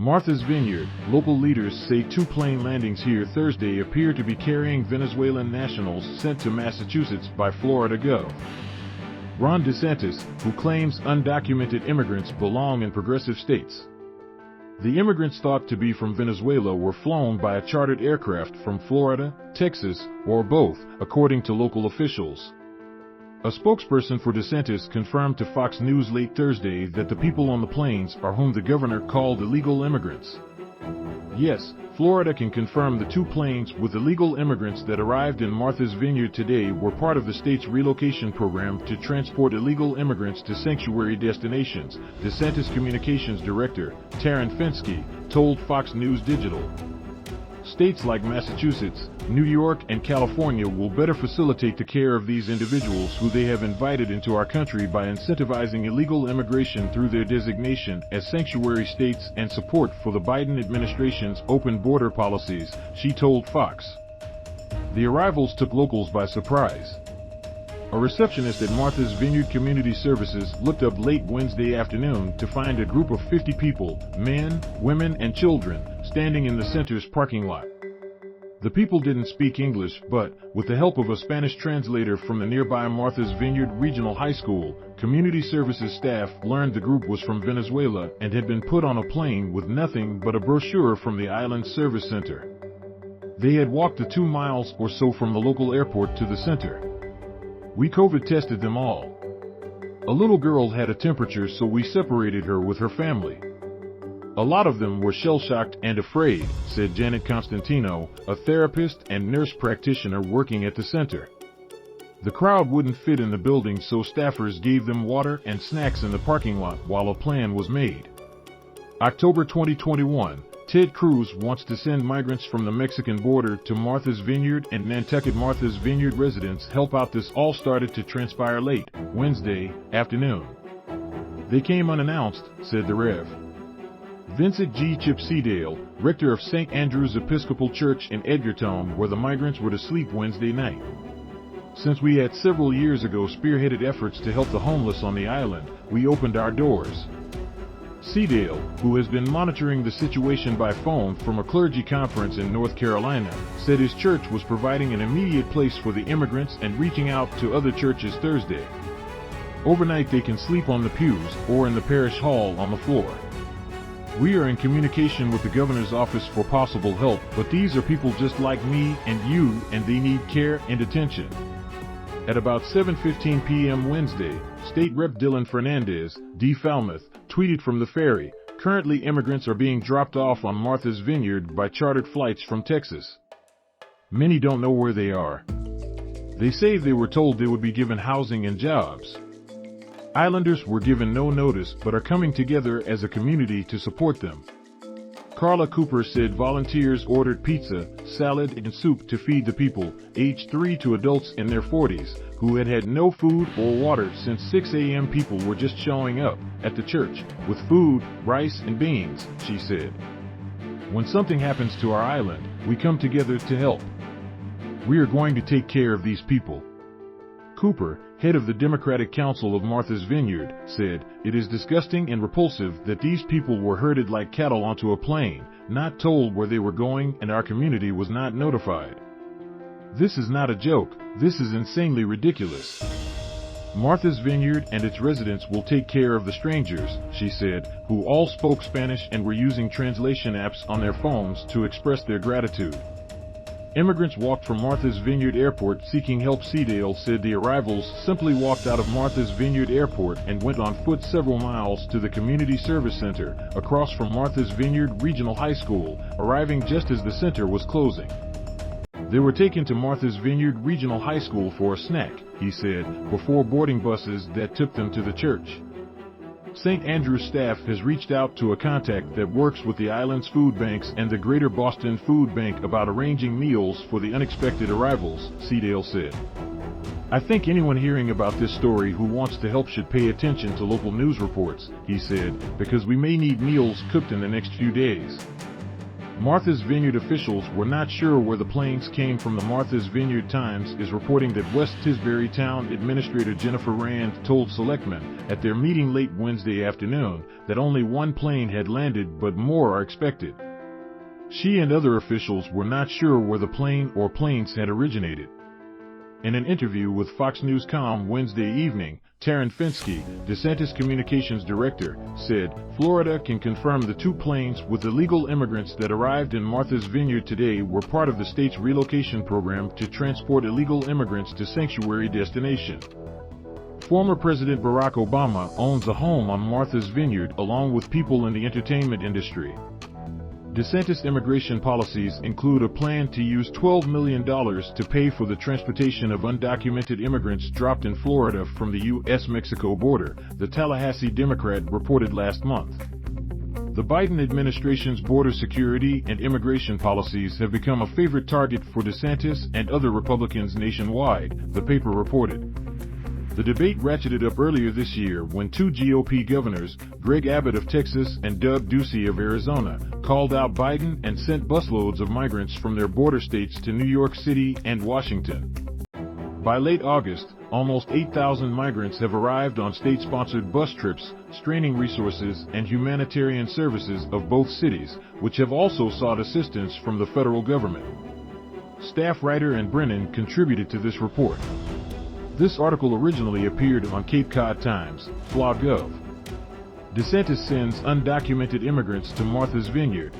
Martha's Vineyard. Local leaders say 2 plane landings here Thursday appear to be carrying Venezuelan nationals sent to Massachusetts by Florida Gov. Ron DeSantis, who claims undocumented immigrants belong in progressive states. The immigrants thought to be from Venezuela were flown by a chartered aircraft from Florida, Texas, or both, according to local officials. A spokesperson for DeSantis confirmed to Fox News late Thursday that the people on the planes are whom the governor called illegal immigrants. Yes, Florida can confirm the 2 planes with illegal immigrants that arrived in Martha's Vineyard today were part of the state's relocation program to transport illegal immigrants to sanctuary destinations, DeSantis Communications Director, Taryn Fenske, told Fox News Digital. States like Massachusetts, New York, and California will better facilitate the care of these individuals who they have invited into our country by incentivizing illegal immigration through their designation as sanctuary states and support for the Biden administration's open border policies, she told Fox. The arrivals took locals by surprise. A receptionist at Martha's Vineyard Community Services looked up late Wednesday afternoon to find a group of 50 people, men, women, and children, standing in the center's parking lot. The people didn't speak English, but, with the help of a Spanish translator from the nearby Martha's Vineyard Regional High School, community services staff learned the group was from Venezuela and had been put on a plane with nothing but a brochure from the island's service center. They had walked the 2 miles or so from the local airport to the center. We COVID tested them all. A little girl had a temperature, so we separated her with her family. A lot of them were shell-shocked and afraid, said Janet Constantino, a therapist and nurse practitioner working at the center. The crowd wouldn't fit in the building, so staffers gave them water and snacks in the parking lot while a plan was made. October 2021, Ted Cruz wants to send migrants from the Mexican border to Martha's Vineyard and Nantucket. Martha's Vineyard residents help out. This all started to transpire late Wednesday afternoon. They came unannounced, said the Rev. Vincent G. Seadale, rector of St. Andrew's Episcopal Church in Edgartown, where the migrants were to sleep Wednesday night. Since we had several years ago spearheaded efforts to help the homeless on the island, we opened our doors. Seadale, who has been monitoring the situation by phone from a clergy conference in North Carolina, said his church was providing an immediate place for the immigrants and reaching out to other churches Thursday. Overnight they can sleep on the pews or in the parish hall on the floor. We are in communication with the governor's office for possible help, but these are people just like me and you, and they need care and attention. At about 7:15 p.m. Wednesday, State Rep Fernandes, D-Falmouth, tweeted from the ferry, "Currently immigrants are being dropped off on Martha's Vineyard by chartered flights from Texas. Many don't know where they are. They say they were told they would be given housing and jobs. Islanders were given no notice but are coming together as a community to support them." Carla Cooper said volunteers ordered pizza, salad, and soup to feed the people, aged 3 to adults in their 40s, who had had no food or water since 6 a.m. People were just showing up at the church with food, rice, and beans, she said. "When something happens to our island, we come together to help. We are going to take care of these people." Cooper, head of the Democratic Council of Martha's Vineyard, said, "It is disgusting and repulsive that these people were herded like cattle onto a plane, not told where they were going, and our community was not notified. This is not a joke, this is insanely ridiculous. Martha's Vineyard and its residents will take care of the strangers," she said, who all spoke Spanish and were using translation apps on their phones to express their gratitude. Immigrants walked from Martha's Vineyard Airport seeking help. Seadale said the arrivals simply walked out of Martha's Vineyard Airport and went on foot several miles to the Community Service Center, across from Martha's Vineyard Regional High School, arriving just as the center was closing. They were taken to Martha's Vineyard Regional High School for a snack, he said, before boarding buses that took them to the church. St. Andrew's staff has reached out to a contact that works with the island's food banks and the Greater Boston Food Bank about arranging meals for the unexpected arrivals, Seadale said. "I think anyone hearing about this story who wants to help should pay attention to local news reports," he said, "because we may need meals cooked in the next few days." Martha's Vineyard officials were not sure where the planes came from. The Martha's Vineyard Times is reporting that West Tisbury Town Administrator Jennifer Rand told selectmen at their meeting late Wednesday afternoon that only one plane had landed, but more are expected. She and other officials were not sure where the plane or planes had originated. In an interview with Fox News.com Wednesday evening, Taryn Fenske, DeSantis communications director, said Florida can confirm the 2 planes with illegal immigrants that arrived in Martha's Vineyard today were part of the state's relocation program to transport illegal immigrants to sanctuary destination. Former President Barack Obama owns a home on Martha's Vineyard along with people in the entertainment industry. DeSantis' immigration policies include a plan to use $12 million to pay for the transportation of undocumented immigrants dropped in Florida from the U.S.-Mexico border, the Tallahassee Democrat reported last month. The Biden administration's border security and immigration policies have become a favorite target for DeSantis and other Republicans nationwide, the paper reported. The debate ratcheted up earlier this year when 2 GOP governors, Greg Abbott of Texas and Doug Ducey of Arizona, called out Biden and sent busloads of migrants from their border states to New York City and Washington. By late August, almost 8,000 migrants have arrived on state-sponsored bus trips, straining resources and humanitarian services of both cities, which have also sought assistance from the federal government. Staff writer Ann Brennan contributed to this report. This article originally appeared on Cape Cod Times, Florida Gov. DeSantis sends undocumented immigrants to Martha's Vineyard,